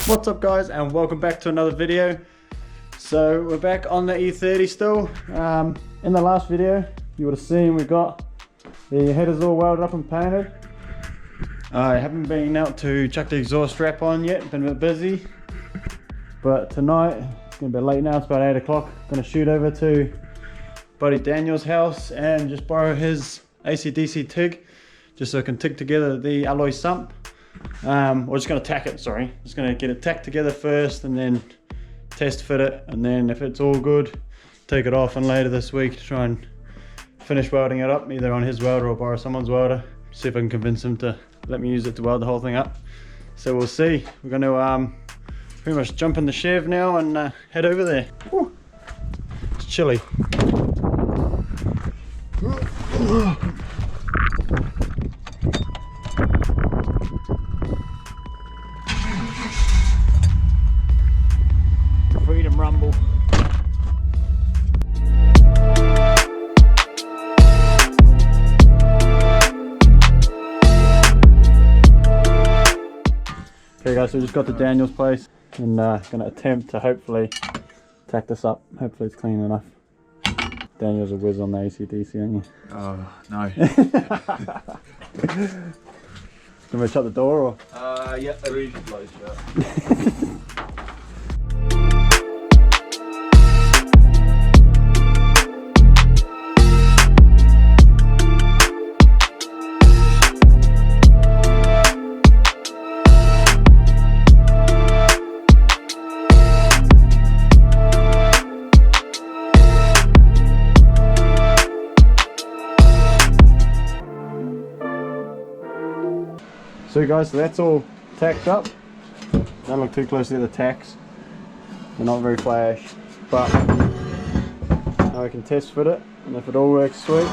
What's up guys, and welcome back to another video. So we're back on the E30 still. In the last video you would have seen we got the headers all welded up and painted. I haven't been out to chuck the exhaust strap on yet, been a bit busy. But tonight, it's gonna be late now, it's about 8 o'clock. Gonna shoot over to buddy Daniel's house and just borrow his AC/DC TIG, just so I can TIG together the alloy sump. We're just going to tack it, sorry. Just going to get it tacked together first and then test fit it, and then if it's all good, take it off, and later this week try and finish welding it up, either on his welder or borrow someone's welder. See if I can convince him to let me use it to weld the whole thing up. So we'll see. We're going to pretty much jump in the Chev now and head over there. Whew. It's chilly. Freedom rumble. Okay guys, so we just got to Daniel's place and gonna attempt to hopefully tack this up. Hopefully it's clean enough. Daniel's a whiz on the AC/DC, aren't you? Oh, no. Can we shut the door or? Yeah, they're usually closed shut. So guys, so that's all tacked up. Don't look too closely at the tacks. They're not very flash, but now I can test fit it, and if it all works sweet,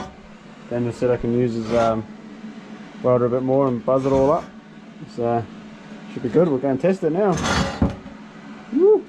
Daniel said I can use his welder a bit more and buzz it all up. So should be good. We'll go and test it now. Woo.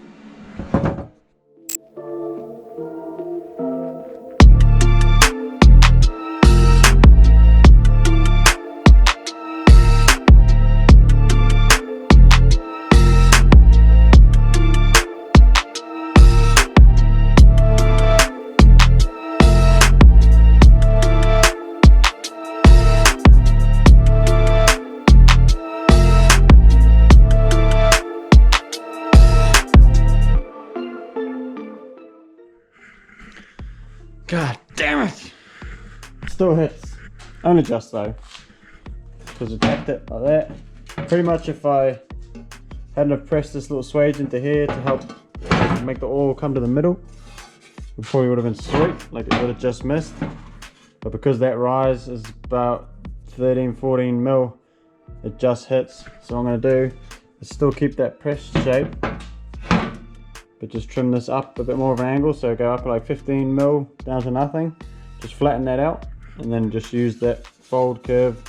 God damn it! Still hits. Only just though, because I tacked it like that. Pretty much if I hadn't have pressed this little swage into here to help make the oil come to the middle, it probably would have been sweet, like it would have just missed. But because that rise is about 13-14 mil, it just hits. So what I'm going to do is still keep that pressed shape, but just trim this up a bit more of an angle, so go up like 15 mil down to nothing. Just flatten that out, and then just use that fold curve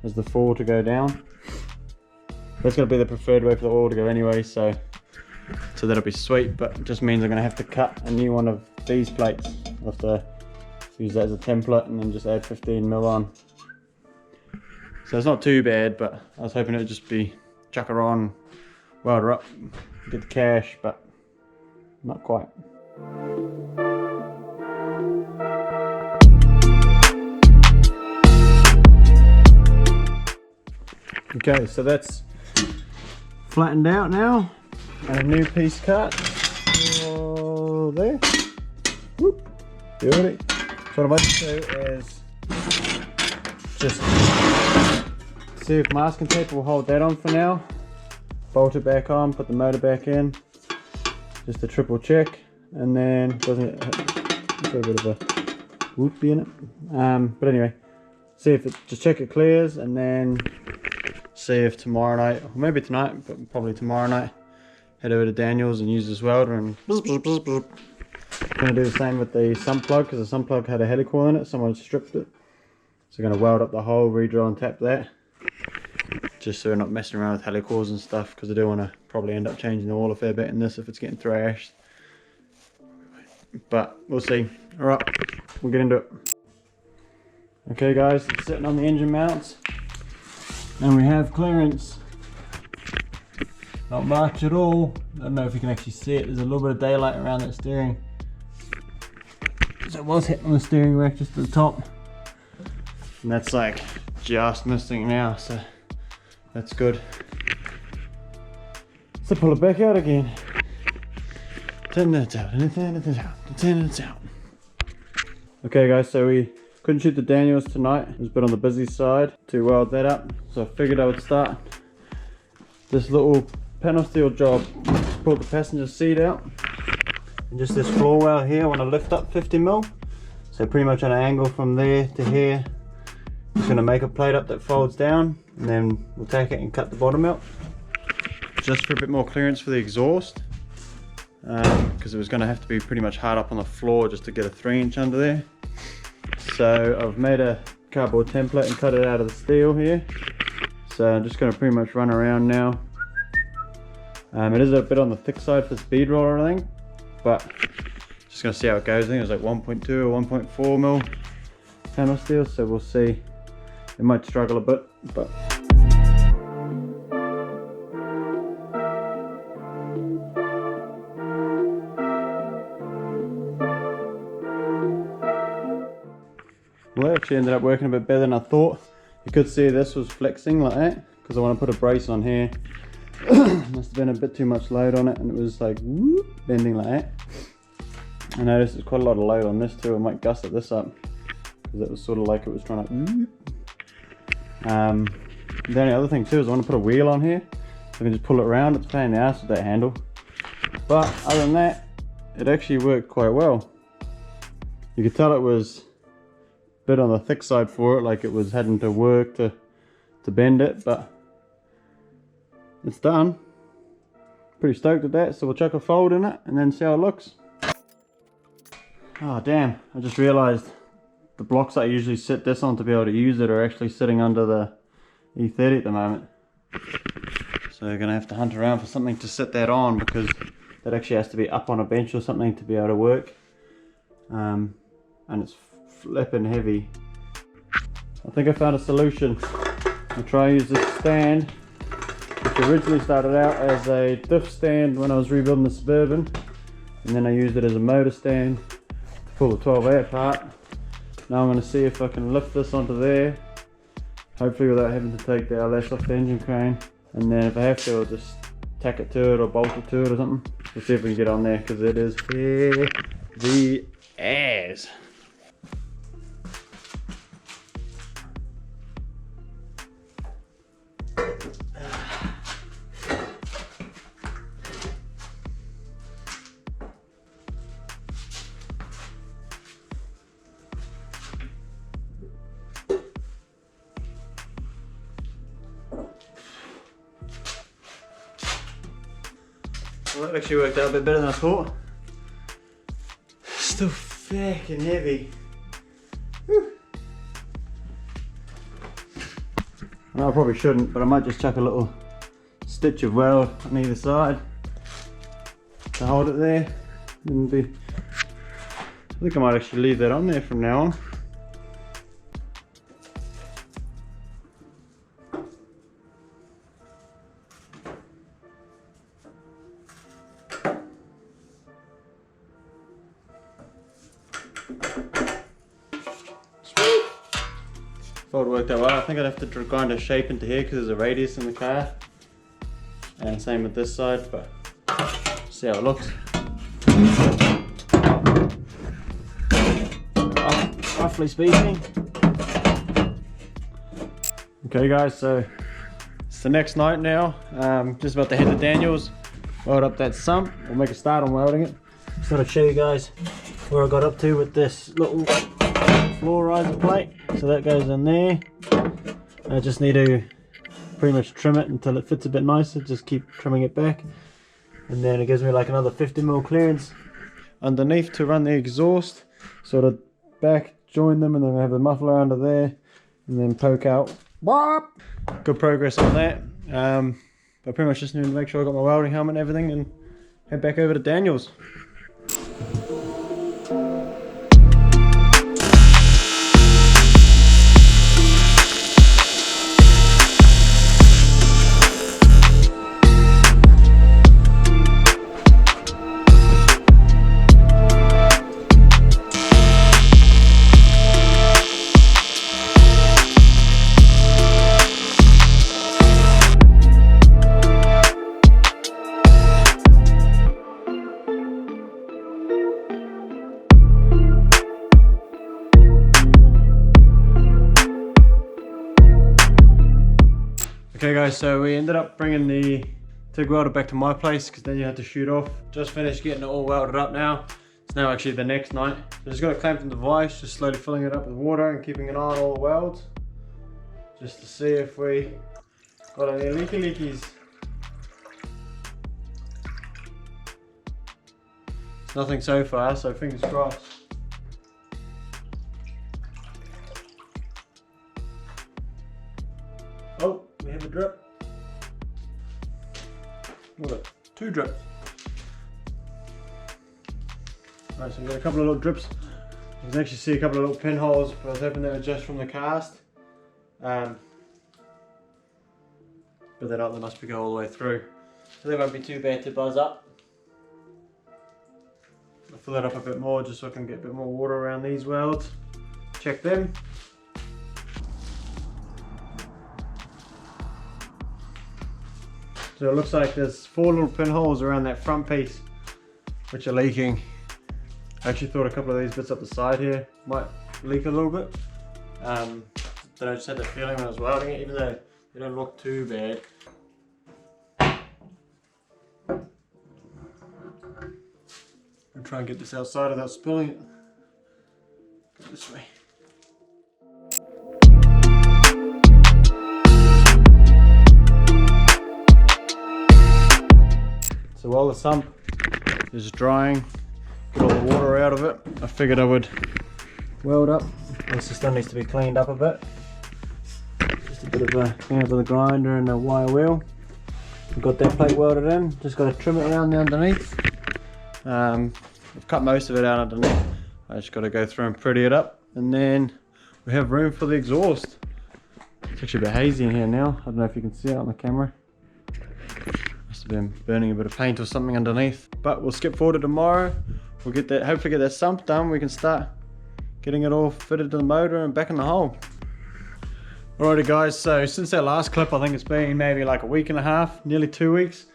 as the fall to go down. That's going to be the preferred way for the oil to go anyway, so that'll be sweet, but it just means I'm going to have to cut a new one of these plates. I'll have to use that as a template and then just add 15 mil on. So it's not too bad, but I was hoping it would just be chuck her on, weld her up, get the cash, but not quite. Okay, so that's flattened out now, and a new piece cut. Oh, there. Whoop. Beauty. So what I might do is just see if masking tape will hold that on for now. Bolt it back on, put the motor back in. Just a triple check, and then doesn't got a bit of a whoopie in it. But anyway, see if it, just check it clears, and then see if tomorrow night, or maybe tonight, but probably tomorrow night, head over to Daniel's and use this welder and gonna do the same with the sump plug, because the sump plug had a helicoil in it. Someone stripped it, so gonna weld up the hole, re-drill and tap that, just so we're not messing around with helicoils and stuff, because I do want to probably end up changing the oil a fair bit in this if it's getting thrashed. But we'll see. Alright, we'll get into it. Okay guys, it's sitting on the engine mounts, and we have clearance Not much at all. I don't know if you can actually see it. There's a little bit of daylight around that steering. So it was hitting on the steering rack just at the top. And that's like just missing now, so that's good. So pull it back out again. Turn it out, and turn it out, turn it out. Okay guys, so we couldn't shoot the Daniels tonight. It was a bit on the busy side to weld that up. So I figured I would start this little panel steel job. Just pull the passenger seat out. And just this floor well here, I want to lift up 50mm. So pretty much at an angle from there to here. Just going to make a plate up that folds down. And then we'll take it and cut the bottom out. Just for a bit more clearance for the exhaust. Because it was going to have to be pretty much hard up on the floor just to get a 3" under there. So I've made a cardboard template and cut it out of the steel here. So I'm just going to pretty much run around now. It is a bit on the thick side for speed roller, I think, but just going to see how it goes. I think it was like 1.2 or 1.4mm panel steel, so we'll see. It might struggle a bit, but well, it actually ended up working a bit better than I thought. You could see this was flexing like that because I want to put a brace on here. Must have been a bit too much load on it, and it was like whoop, bending like that. I noticed there's quite a lot of load on this too. I might gusset this up because it was sort of like it was trying to whoop. The only other thing too is I want to put a wheel on here so I can just pull it around. It's a pain in the ass with that handle, but other than that, it actually worked quite well. You could tell it was bit on the thick side for it, like it was having to work to bend it, but it's done. Pretty stoked at that, so we'll chuck a fold in it and then see how it looks. Oh damn, I just realized the blocks that I usually sit this on to be able to use it are actually sitting under the E30 at the moment. So you're gonna have to hunt around for something to sit that on, because that actually has to be up on a bench or something to be able to work. And it's flipping heavy. I think I found a solution. I'll try and use this stand, which originally started out as a diff stand when I was rebuilding the Suburban, and then I used it as a motor stand to pull the 12A apart. Now I'm going to see if I can lift this onto there, hopefully without having to take the LS off the engine crane, and then if I have to, I'll just tack it to it or bolt it to it or something. We'll see if we can get on there, because it is heavy as. Well, that actually worked out a bit better than I thought. Still fucking heavy. Whew. Well, I probably shouldn't, but I might just chuck a little stitch of weld on either side to hold it there. I think I might actually leave that on there from now on. Thought it worked out well. I think I'd have to grind a shape into here because there's a radius in the car. And same with this side, but see how it looks. Roughly speaking. Okay guys, so it's the next night now. Just about to head to Daniel's, weld up that sump. We'll make a start on welding it. Just thought I'd show you guys where I got up to with this little floor riser plate. So that goes in there. I just need to pretty much trim it until it fits a bit nicer. Just keep trimming it back, and then it gives me like another 50mm clearance underneath to run the exhaust. Sort of back join them, and then I have the muffler under there, and then poke out. Good progress on that. But pretty much just need to make sure I got my welding helmet and everything, and head back over to Daniel's. Okay guys, so we ended up bringing the TIG welder back to my place because then you had to shoot off. Just finished getting it all welded up now. It's now actually the next night. So just got it clamped in the vise, just slowly filling it up with water and keeping an eye on all the welds. Just to see if we got any leakies. It's nothing so far, so fingers crossed. Oh, we have a drip. What? 2 drips. Alright, so we've got a couple of little drips. You can actually see a couple of little pinholes, but I was hoping they were just from the cast. But they're not, they must be going all the way through. So they won't be too bad to buzz up. I'll fill that up a bit more just so I can get a bit more water around these welds. Check them. So it looks like there's 4 little pinholes around that front piece which are leaking. I actually thought a couple of these bits up the side here might leak a little bit. Then I just had that feeling when I was welding it, even though they don't look too bad. I'll try and get this outside without spilling it. Go this way. So while the sump is drying, get all the water out of it, I figured I would weld up. This still needs to be cleaned up a bit. Just a bit of a clean up with a grinder and a wire wheel. I've got that plate welded in, just got to trim it around the underneath. I've cut most of it out underneath. I just got to go through and pretty it up, and then we have room for the exhaust. It's actually a bit hazy in here now. I don't know if you can see it on the camera. Must have been burning a bit of paint or something underneath. But we'll skip forward to tomorrow. We'll get that, hopefully get that sump done. We can start getting it all fitted to the motor and back in the hole. Alrighty guys, so since that last clip, I think it's been maybe like a week and a half, nearly 2 weeks.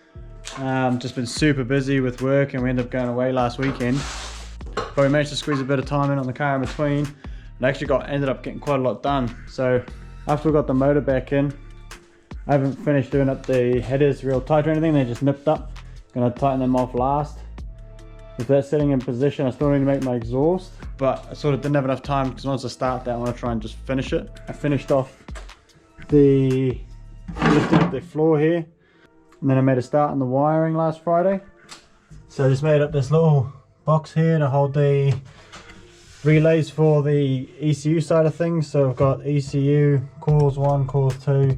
Just been super busy with work, and we ended up going away last weekend. But we managed to squeeze a bit of time in on the car in between, and actually ended up getting quite a lot done. So after we got the motor back in, I haven't finished doing up the headers real tight or anything. They're just nipped up. Gonna tighten them off last. With that sitting in position, I still need to make my exhaust, but I sort of didn't have enough time because once I start that, I want to try and just finish it. I finished off lifting up the floor here, and then I made a start on the wiring last Friday. So I just made up this little box here to hold the relays for the ECU side of things. So I've got ECU, coils 1, coils 2,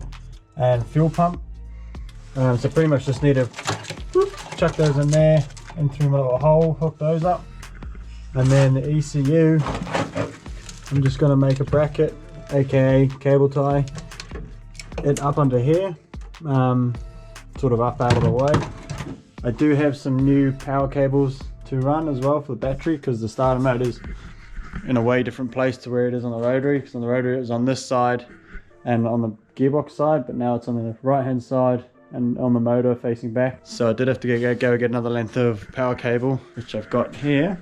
and fuel pump. So pretty much just need to chuck those in there, in through my little hole, hook those up. And then the ECU, I'm just going to make a bracket, aka cable tie it up under here, sort of up out of the way. I do have some new power cables to run as well for the battery, because the starter motor's in a way different place to where it is on the rotary, because on the rotary it was on this side and on the gearbox side, but now it's on the right hand side and on the motor facing back. So I did have to go get another length of power cable, which I've got here.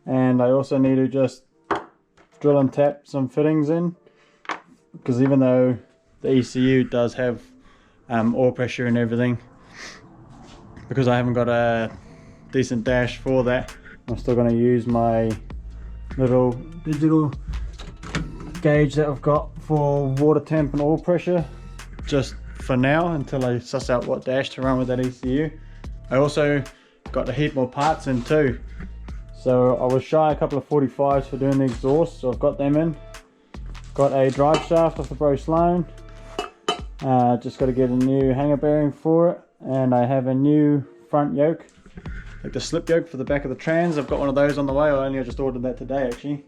And I also need to just drill and tap some fittings in, because even though the ECU does have oil pressure and everything, because I haven't got a decent dash for that, I'm still going to use my little digital gauge that I've got for water temp and oil pressure, just for now, until I suss out what dash to run with that ECU. I also got to heat more parts in too. So I was shy a couple of 45s for doing the exhaust, so I've got them in. Got a drive shaft off the Bro Sloan. Just got to get a new hanger bearing for it, and I have a new front yoke, like the slip yoke for the back of the trans. I've got one of those on the way. I just ordered that today actually.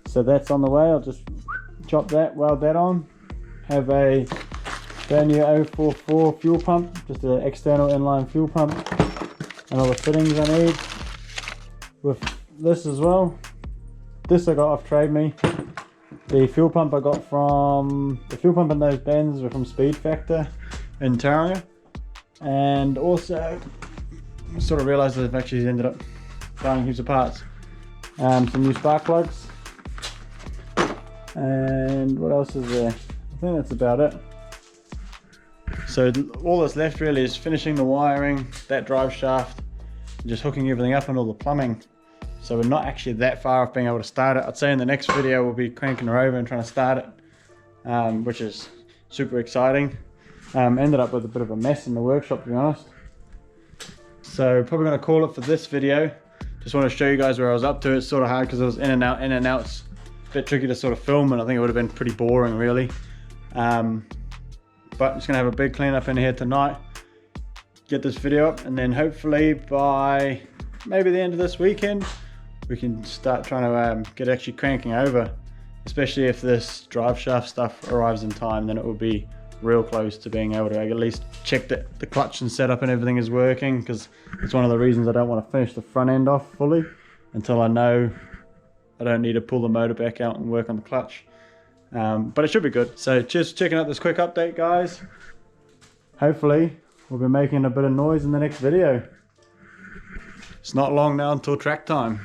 So that's on the way. I'll just chop that, weld that on. Have a brand new 044 fuel pump, just an external inline fuel pump, and all the fittings I need. With this as well. This I got off Trade Me. The fuel pump I got from, the fuel pump and those bends were from Speed Factor in Tauranga. And also, I sort of realised that I've actually ended up buying heaps of parts. Some new spark plugs. And what else is there? I think that's about it. So all that's left really is finishing the wiring, that drive shaft, and just hooking everything up and all the plumbing. So we're not actually that far off being able to start it. I'd say in the next video we'll be cranking her over and trying to start it, which is super exciting. Ended up with a bit of a mess in the workshop, to be honest. So probably going to call it for this video. Just want to show you guys where I was up to. It's sort of hard because it was in and out, in and out. It's a bit tricky to sort of film, and I think it would have been pretty boring really. But I'm just going to have a big cleanup in here tonight, get this video up, and then hopefully by maybe the end of this weekend we can start trying to get actually cranking over, especially if this drive shaft stuff arrives in time. Then it will be real close to being able to at least check that the clutch and setup and everything is working, because it's one of the reasons I don't want to finish the front end off fully until I know I don't need to pull the motor back out and work on the clutch. But it should be good. So cheers for checking out this quick update, guys. Hopefully we'll be making a bit of noise in the next video. It's not long now until track time.